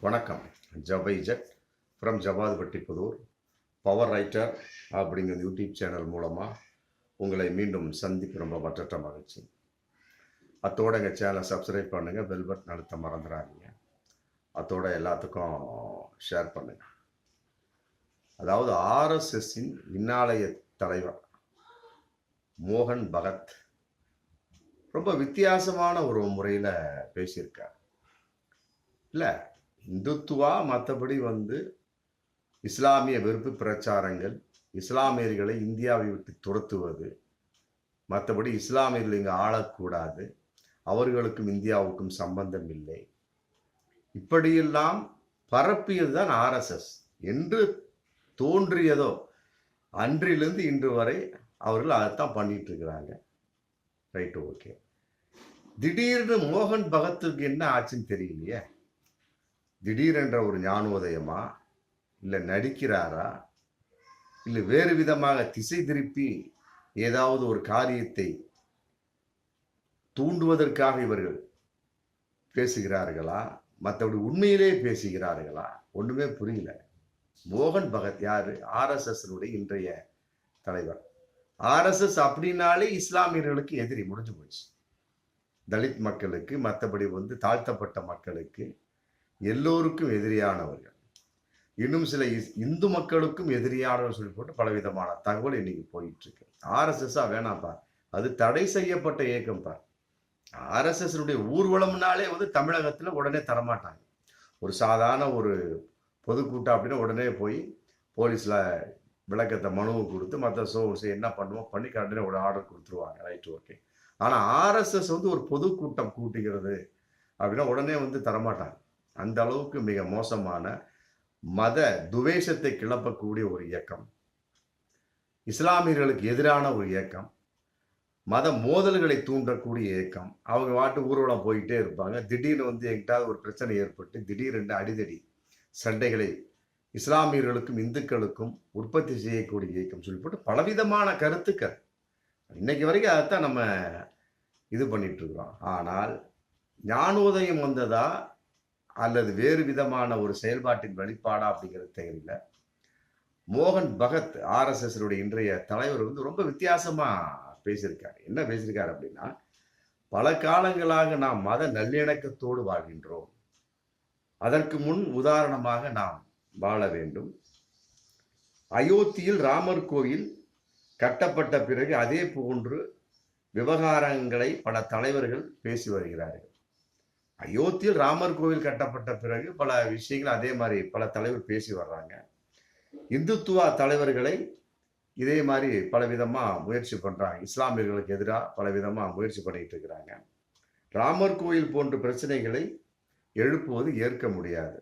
வணக்கம். ஜபைஜட் from Javadupatti Pudur power writer அப்படிங்கிற YouTube channel மூலமாக உங்களை மீண்டும் சந்திப்பு ரொம்ப மற்றற்ற மகிழ்ச்சி. அத்தோட எங்கள் சேனலை சப்ஸ்கிரைப் பண்ணுங்கள், பெல் பட்டன் அழுத்த மறந்துடாதீங்க. அத்தோட எல்லாத்துக்கும் ஷேர் பண்ணுங்கள். அதாவது ஆர்எஸ்எஸ்ஸின் இன்னாளைய தலைவர் மோகன் பகத் ரொம்ப வித்தியாசமான ஒரு முறையில் பேசியிருக்கார். இல்லை, இந்துத்துவா மற்றபடி இஸ்லாமிய வெறுப்பு பிரச்சாரங்கள், இஸ்லாமியர்களை இந்தியாவை விட்டு துரத்துவது, மற்றபடி இஸ்லாமியர்கள் இங்கே ஆளக்கூடாது, அவர்களுக்கும் இந்தியாவுக்கும் சம்பந்தம் இல்லை, இப்படியெல்லாம் பரப்பியது தான் ஆர்எஸ்எஸ் என்று தோன்றியதோ அன்றிலிருந்து இன்று வரை அவர்கள் அதைத்தான் பண்ணிட்டு இருக்கிறாங்க. Right, okay. திடீர்னு மோகன் பகத்துக்கு என்ன ஆச்சுன்னு தெரியலையே. திடீரென்ற ஒரு ஞானோதயமா, இல்லை நடிக்கிறாரா, இல்லை வேறு விதமாக திசை திருப்பி ஏதாவது ஒரு காரியத்தை தூண்டுவதற்காக இவர்கள் பேசுகிறார்களா, மற்றபடி உண்மையிலே பேசுகிறார்களா, ஒன்றுமே புரியல. மோகன் பகத் யாரு? ஆர்எஸ்எஸ் இன்றைய தலைவர். ஆர்எஸ்எஸ் அப்படின்னாலே இஸ்லாமியர்களுக்கு எதிரி, முடிஞ்சு போச்சு. தலித் மக்களுக்கு, மற்றபடி தாழ்த்தப்பட்ட மக்களுக்கு எல்லோருக்கும் எதிரியானவர்கள். இன்னும் சில இந்து மக்களுக்கும் எதிரியானவர் சொல்லி போட்டு பலவிதமான தகவல் இன்னைக்கு போயிட்டு இருக்கு. ஆர்எஸ்எஸ் வேணாம்ப்பா, அது தடை செய்யப்பட்ட இயக்கம் பார். ஆர்எஸ்எஸ் ஊர்வலம்னாலே தமிழகத்துல உடனே தரமாட்டாங்க. ஒரு சாதாரண ஒரு பொதுக்கூட்டம் அப்படின்னா உடனே போய் போலீஸ்ல விளக்கத்தை மனுவை கொடுத்து மற்ற என்ன பண்ணுவோம் பண்ணி கண்டிப்பாக ஒரு ஆர்டர் கொடுத்துருவாங்க. Right, okay. ஆனா ஆர்எஸ்எஸ் ஒரு பொதுக்கூட்டம் கூட்டுகிறது அப்படின்னா உடனே தரமாட்டாங்க. அந்த அளவுக்கு மிக மோசமான மத துவேஷத்தை கிளப்பக்கூடிய ஒரு இயக்கம், இஸ்லாமியர்களுக்கு எதிரான ஒரு இயக்கம், மத மோதல்களை தூண்டக்கூடிய இயக்கம். அவங்க வாட்டு ஊர்வலம் போயிட்டே இருப்பாங்க. திடீர்னு எங்கிட்டாவது ஒரு பிரச்சனை ஏற்பட்டு திடீரென்று அடிதடி சண்டைகளை இஸ்லாமியர்களுக்கும் இந்துக்களுக்கும் உற்பத்தி செய்யக்கூடிய இயக்கம் சொல்லி போட்டு பலவிதமான கருத்துக்கள் இன்னைக்கு வரைக்கும் அதைத்தான் நம்ம இது பண்ணிட்டு இருக்கிறோம். ஆனால் ஞானோதயம் வந்ததா அல்லது வேறு விதமான ஒரு செயல்பாட்டின் வெளிப்பாடா அப்படிங்கிறது தெரியல. மோகன் பகத் ஆர்எஸ்எஸ் இன்றைய தலைவர் ரொம்ப வித்தியாசமா பேசியிருக்காரு. என்ன பேசியிருக்காரு அப்படின்னா, பல காலங்களாக நாம் மத நல்லிணக்கத்தோடு வாழ்கின்றோம், அதற்கு முன் உதாரணமாக நாம் வாழ வேண்டும். அயோத்தியில் ராமர் கோயில் கட்டப்பட்ட பிறகு அதே போன்று விவகாரங்களை பல தலைவர்கள் பேசி வருகிறார்கள். அயோத்தியில் ராமர் கோவில் கட்டப்பட்ட பிறகு பல விஷயங்கள் அதே மாதிரி பல தலைவர் பேசி வர்றாங்க. இந்துத்துவ தலைவர்களை இதே மாதிரி பலவிதமா முயற்சி பண்றாங்க. இஸ்லாமியர்களுக்கு எதிராக பலவிதமா முயற்சி பண்ணிட்டு இருக்கிறாங்க. ராமர் கோயில் போன்ற பிரச்சனைகளை எழுப்புவது ஏற்க முடியாது.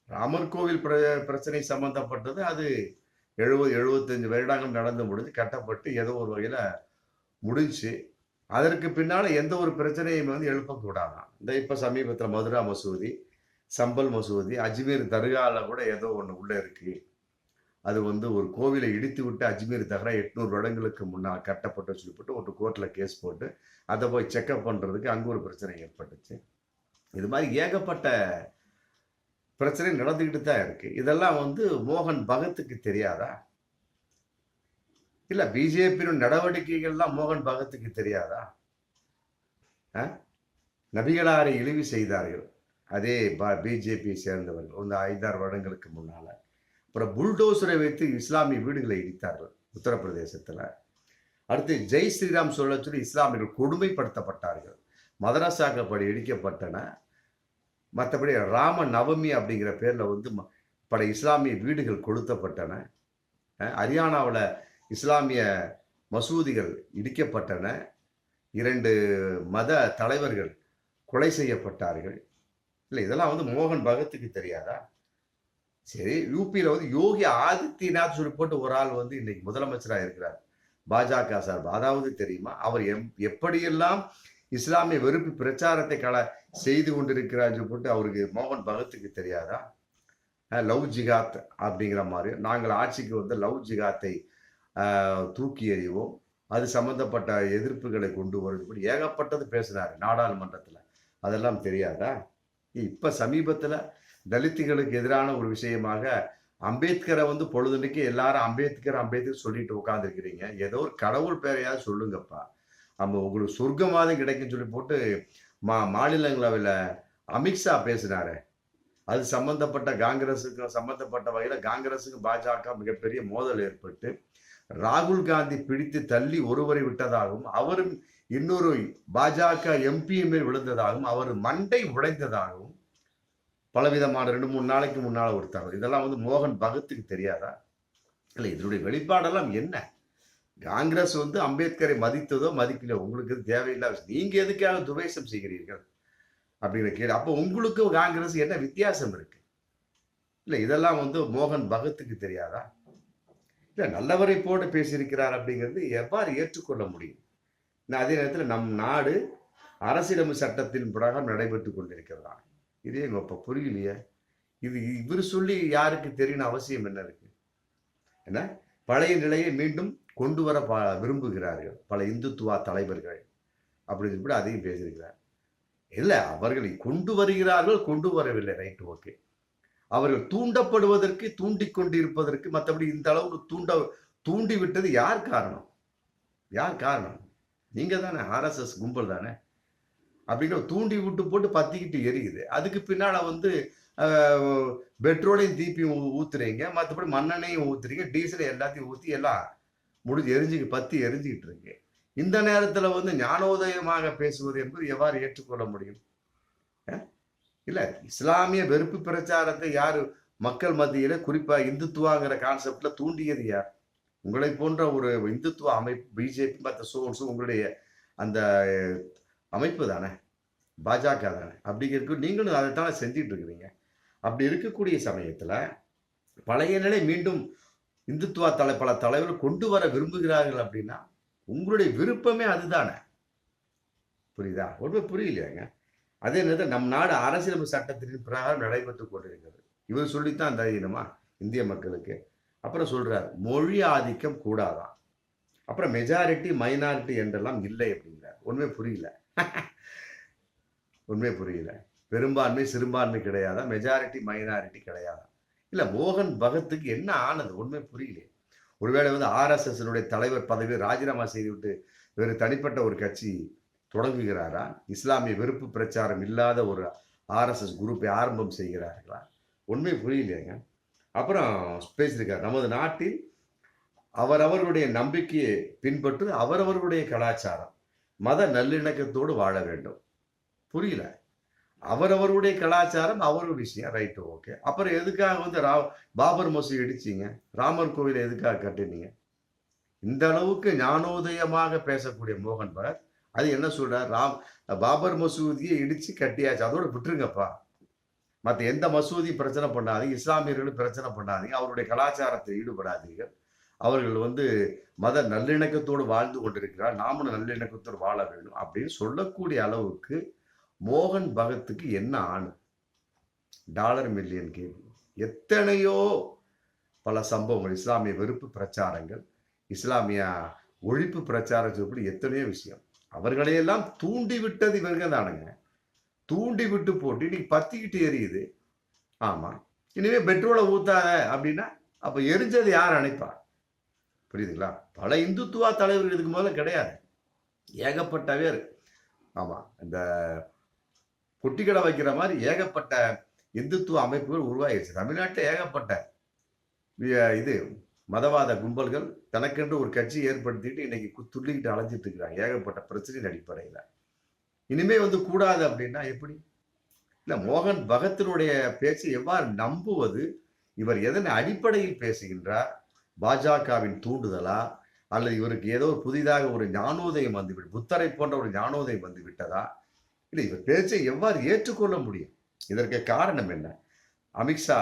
ராமர் கோவில் பிரச்சனை சம்பந்தப்பட்டது அது 70-75 வருடங்கள் நடந்து முடிஞ்சு கட்டப்பட்டு ஏதோ ஒரு வகையில முடிஞ்சு. அதற்கு பின்னால எந்த ஒரு பிரச்சனையும் எழுப்பக்கூடாதான். இந்த இப்ப சமீபத்தில் மதுரா மசூதி, சம்பல் மசூதி, அஜ்மீர் தர்கால கூட ஏதோ ஒண்ணு உள்ள இருக்கு. அது ஒரு கோவிலை இடித்து விட்டு அஜ்மீர் தர்கா 800 வருடங்களுக்கு முன்னால் கட்டப்பட்டு சொல்லிவிட்டு ஒரு கோர்ட்ல கேஸ் போட்டு அதை போய் செக்அப் பண்றதுக்கு அங்க ஒரு பிரச்சனை ஏற்பட்டுச்சு. இது மாதிரி ஏகப்பட்ட பிரச்சனை நடந்துகிட்டு தான் இருக்கு. இதெல்லாம் மோகன் பகத்துக்கு தெரியாதா? இல்ல பிஜேபியின் நடவடிக்கைகள்லாம் மோகன் பகத்துக்கு தெரியாதா? நபிகளாரை இழிவு செய்தார்கள் அதே பிஜேபி சேர்ந்தவர்கள் 5-6 வருடங்களுக்கு முன்னால. அப்புறம் புல்டோசரை வைத்து இஸ்லாமிய வீடுகளை இடித்தார்கள் உத்தரப்பிரதேசத்துல. அடுத்து ஜெய் ஸ்ரீராம் சொல்ல சொல்லி இஸ்லாமியர்கள் கொடுமைப்படுத்தப்பட்டார்கள். மதரசாக்கள் இடிக்கப்பட்டன. மற்றபடி ராம நவமி அப்படிங்கிற பேர்ல பல இஸ்லாமிய வீடுகள் கொளுத்தப்பட்டன. ஹரியானாவில் இஸ்லாமிய மசூதிகள் இடிக்கப்பட்டன. 2 மத தலைவர்கள் கொலை செய்யப்பட்டார்கள். இல்லை, இதெல்லாம் மோகன் பகத்துக்கு தெரியாதா? சரி, யூபியில யோகி ஆதித்யநாத் சொல்லி போட்டு ஒரு ஆள் இன்னைக்கு முதலமைச்சராக இருக்கிறார் பாஜக சார்பு. அதாவது தெரியுமா, அவர் எப்படியெல்லாம் இஸ்லாமிய வெறுப்பு பிரச்சாரத்தை செய்து கொண்டிருக்கிறார் போட்டு அவருக்கு மோகன் பகத்துக்கு தெரியாதா? லவ் ஜிகாத் அப்படிங்கிற மாதிரி நாங்கள் ஆட்சிக்கு லவ் ஜிகாத்தை தூக்கி எறிவோம், அது சம்பந்தப்பட்ட எதிர்ப்புகளை கொண்டு வருது ஏகப்பட்டது பேசினாரு நாடாளுமன்றத்தில். அதெல்லாம் தெரியாதா? இப்ப சமீபத்துல தலித்துகளுக்கு எதிரான ஒரு விஷயமாக அம்பேத்கரை வந்து பொழுதுனைக்கு எல்லாரும் அம்பேத்கர் அம்பேத்கர் சொல்லிட்டு உட்காந்துருக்கிறீங்க. ஏதோ ஒரு கடவுள் பேரையாவது சொல்லுங்கப்பா. நம்ம உங்களுக்கு சொர்க்கமாவது கிடைக்குன்னு சொல்லி போட்டு மாநிலங்களவையில அமித்ஷா பேசினாரு. அது சம்பந்தப்பட்ட காங்கிரசுக்கு சம்பந்தப்பட்ட வகையில காங்கிரசுக்கு பாஜக மிகப்பெரிய மோதல் ஏற்பட்டு ராகுல் காந்தி பிடித்து தள்ளி ஒருவரை விட்டதாகவும் அவரும் இன்னொரு பாஜக எம்பி மேல் விழுந்ததாகவும் அவர் மண்டை உடைந்ததாகவும் பலவிதமான 2-3 நாளைக்கு முன்னால ஒரு தகவல். இதெல்லாம் வந்து மோகன் பகத்துக்கு தெரியாதா? இல்லை, இதனுடைய வெளிப்பாடெல்லாம் என்ன? காங்கிரஸ் வந்து அம்பேத்கரை மதித்ததோ மதிக்கலையோ உங்களுக்கு தேவையில்லாத, நீங்க எதுக்காக துவேஷம் செய்கிறீர்கள் அப்படிங்கிற கேள்வி. அப்போ உங்களுக்கு காங்கிரஸ் என்ன வித்தியாசம் இருக்கு? இல்ல, இதெல்லாம் வந்து மோகன் பகத்துக்கு தெரியாதா? இல்ல, நல்லவரை போட்டு பேசியிருக்கிறார் அப்படிங்கிறது எவ்வாறு ஏற்றுக்கொள்ள முடியும்? அதே நேரத்தில் நம் நாடு அரசியலமைப்பு சட்டத்தின் பிரகாரம் நடைபெற்று கொண்டிருக்கிறதா? இதே இப்ப புரியலையே. இது இவர் சொல்லி யாருக்கு தெரியும் அவசியம் என்ன இருக்கு? என்ன பழைய நிலையை மீண்டும் கொண்டு வர விரும்புகிறார்கள் பல இந்துத்துவா தலைவர்கள் அப்படின்னு சொல்லி அதையும் பேசியிருக்கிறார். இல்ல, அவர்களை கொண்டு வருகிறார்கள், கொண்டு வரவில்லை, ரைட், ஓகே. அவர்கள் தூண்டப்படுவதற்கு தூண்டிக்கொண்டிருப்பதற்கு மற்றபடி இந்த அளவுக்கு தூண்டி விட்டது யார் காரணம்? யார் காரணம்? நீங்க தானே, RSS கும்பல் தானே. அப்படிங்கிற தூண்டி விட்டு போட்டு பத்திக்கிட்டு எரியுது. அதுக்கு பின்னால வந்து பெட்ரோலையும் தீப்பியும் ஊத்துறீங்க, மற்றபடி மண்ணெண்ணையும் ஊத்துறீங்க, டீசலை எல்லாத்தையும் ஊத்தி எல்லாம் முடிஞ்சு பத்தி எரிஞ்சுக்கிட்டு இருக்கு. இந்த நேரத்துல வந்து ஞானோதயமாக பேசுவது என்பது எவ்வாறு ஏற்றுக்கொள்ள முடியும்? இல்ல, இஸ்லாமிய வெறுப்பு பிரச்சாரத்தை யாரு மக்கள் மத்தியில குறிப்பா இந்துத்துவாங்கிற கான்செப்ட்ல தூண்டியது யார்? உங்களை போன்ற ஒரு இந்துத்துவ அமைப்பு, பிஜேபி மற்ற சோர்ஸ் உங்களுடைய அந்த அமைப்பு தானே, பாஜக தானே. அப்படிங்கிறதுக்கு நீங்களும் அதைத்தானே செஞ்சிட்டு இருக்கிறீங்க. அப்படி இருக்கக்கூடிய சமயத்துல பழைய நிலை மீண்டும் இந்துத்துவ பல தலைவர்கள் கொண்டு வர விரும்புகிறார்கள் அப்படின்னா உங்களுடைய விருப்பமே அதுதானே. புரியுதா? ஒன்றுமே புரியலையாங்க. அதே நேரத்தில் நம் நாடு அரசியலமைப்பு சட்டத்தின் பிரகாரம் நடைபெற்றுக் கொண்டிருக்கிறது. இவர் சொல்லித்தான் தைரியமா இந்திய மக்களுக்கு. அப்புறம் சொல்றார் மொழி ஆதிக்கம் கூடாதான், அப்புறம் மெஜாரிட்டி மைனாரிட்டி என்றெல்லாம் இல்லை அப்படிங்கிறார். ஒண்ணுமே புரியல. உண்மை புரியல. பெரும்பான்மை சிறுபான்மை கிடையாதா, மெஜாரிட்டி மைனாரிட்டி கிடையாதா? இல்ல, மோகன் பகத்துக்கு என்ன ஆனது? உண்மை புரியல. ஒருவேளை வந்து RSS தலைவர் பதவியை ராஜினாமா செய்துவிட்டு வேறு தனிப்பட்ட ஒரு கட்சி தொடங்குகிறாரா? இஸ்லாமிய வெறுப்பு பிரச்சாரம் இல்லாத ஒரு RSS குரூப்பை ஆரம்பம் செய்கிறார்களா? உண்மை புரியலையாங்க. அப்புறம் பேசியிருக்கார், நமது நாட்டில் அவரவர்களுடைய நம்பிக்கையை பின்பற்று அவரவர்களுடைய கலாச்சாரம் மத நல்லிணக்கத்தோடு வாழ வேண்டும். புரியல. அவரவருடைய கலாச்சாரம் அவரோட விஷயம், ரைட்டு, ஓகே. அப்புறம் எதுக்காக வந்து பாபர் மசூதி இடிச்சிங்க? ராமர் கோவிலை எதுக்காக கட்டினீங்க? இந்த அளவுக்கு ஞானோதயமாக பேசக்கூடிய மோகன் பகத் அது என்ன சொல்றார்? பாபர் மசூதியை இடிச்சு கட்டியாச்சு, அதோட விட்டுருங்கப்பா. மற்ற எந்த மசூதி பிரச்சனை பண்ணாதீங்க, இஸ்லாமியர்களும் பிரச்சனை பண்ணாதீங்க, அவருடைய கலாச்சாரத்தை ஈடுபடாதீர்கள். அவர்கள் வந்து மத நல்லிணக்கத்தோடு வாழ்ந்து கொண்டிருக்கிறார், நாமளும் நல்லிணக்கத்தோடு வாழ வேண்டும் அப்படின்னு சொல்லக்கூடிய அளவுக்கு மோகன் பகத்துக்கு என்ன ஆணு? டாலர் மில்லியன் கேள்வி. எத்தனையோ பல சம்பவங்கள், இஸ்லாமிய வெறுப்பு பிரச்சாரங்கள், இஸ்லாமிய ஒழிப்பு பிரச்சாரம் சொல்லி எத்தனையோ விஷயம். அவர்களையெல்லாம் தூண்டி விட்டது இவங்க தானுங்க. தூண்டி விட்டு போட்டு இன்னைக்கு பத்திக்கிட்டு எரியுது. ஆமா, இனிமே பெட்ரோலை ஊத்தாத அப்படின்னா அப்ப எரிஞ்சது யார் அணைப்பா? புரியுதுங்களா? பல இந்துத்துவா தலைவர்கள் இதுக்கு முதல்ல கிடையாது, ஏகப்பட்ட பேர். ஆமா, இந்த பொட்டிக்கடை வைக்கிற மாதிரி ஏகப்பட்ட இந்துத்துவ அமைப்புகள் உருவாகிடுச்சு தமிழ்நாட்டில். ஏகப்பட்ட இது மதவாத கும்பல்கள் தனக்கென்று ஒரு கட்சி ஏற்படுத்திட்டு இன்னைக்கு துள்ளிக்கிட்டு அலைஞ்சிட்டு இருக்கிறாங்க ஏகப்பட்ட பிரச்சனையின் அடிப்படையில். இனிமே வந்து கூடாது அப்படின்னா எப்படி? இல்ல, மோகன் பகத்தினுடைய பேச்சை எவ்வாறு நம்புவது? இவர் எதன் அடிப்படையில் பேசுகின்றார்? பாஜகவின் தூண்டுதலா, அல்லது இவருக்கு ஏதோ புதிதாக ஒரு ஞானோதயம் வந்துவிட்டு, புத்தரை போன்ற ஒரு ஞானோதயம் வந்து விட்டதா? இல்லை, இவர் பேச்சை எவ்வாறு ஏற்றுக்கொள்ள முடியும்? இதற்கு காரணம் என்ன? அமித்ஷா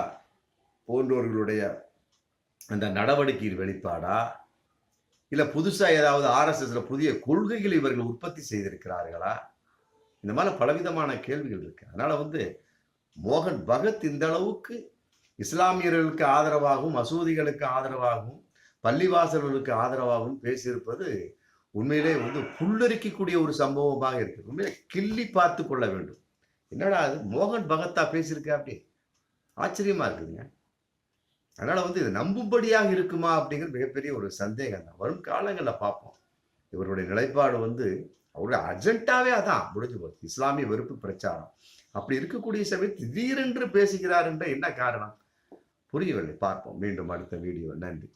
போன்றவர்களுடைய அந்த நடவடிக்கையின் வெளிப்பாடா, இல்ல புதுசா ஏதாவது RSSல புதிய கொள்கைகள் இவர்கள் உற்பத்தி செய்திருக்கிறார்களா? இந்த மாதிரி பலவிதமான கேள்விகள் இருக்கு. அதனால வந்து மோகன் பகத் இந்த அளவுக்கு இஸ்லாமியர்களுக்கு ஆதரவாகவும், மசூதிகளுக்கு ஆதரவாகவும், பள்ளிவாசல்களுக்கு ஆதரவாகவும் பேசியிருப்பது உண்மையிலே வந்து புல்லரிக்கக்கூடிய ஒரு சம்பவமாக இருக்கு. உண்மையிலே கிள்ளி பார்த்து கொள்ள வேண்டும். என்னடா அது மோகன் பகத்தா பேசியிருக்க? அப்படி ஆச்சரியமா இருக்குதுங்க. அதனால வந்து இது நம்பும்படியாக இருக்குமா அப்படிங்கிறது மிகப்பெரிய ஒரு சந்தேகம் தான். வரும் காலங்கள்ல பார்ப்போம். இவருடைய நிலைப்பாடு வந்து அவருடைய அஜெண்டாவே அதான் முடிஞ்சு போச்சு. இஸ்லாமிய வெறுப்பு பிரச்சாரம். அப்படி இருக்கக்கூடிய சமயத்தில் திடீரென்று பேசுகிறார் என்ற என்ன காரணம்? புரியவில்லை. பார்ப்போம் மீண்டும் அடுத்த வீடியோ. நன்றி.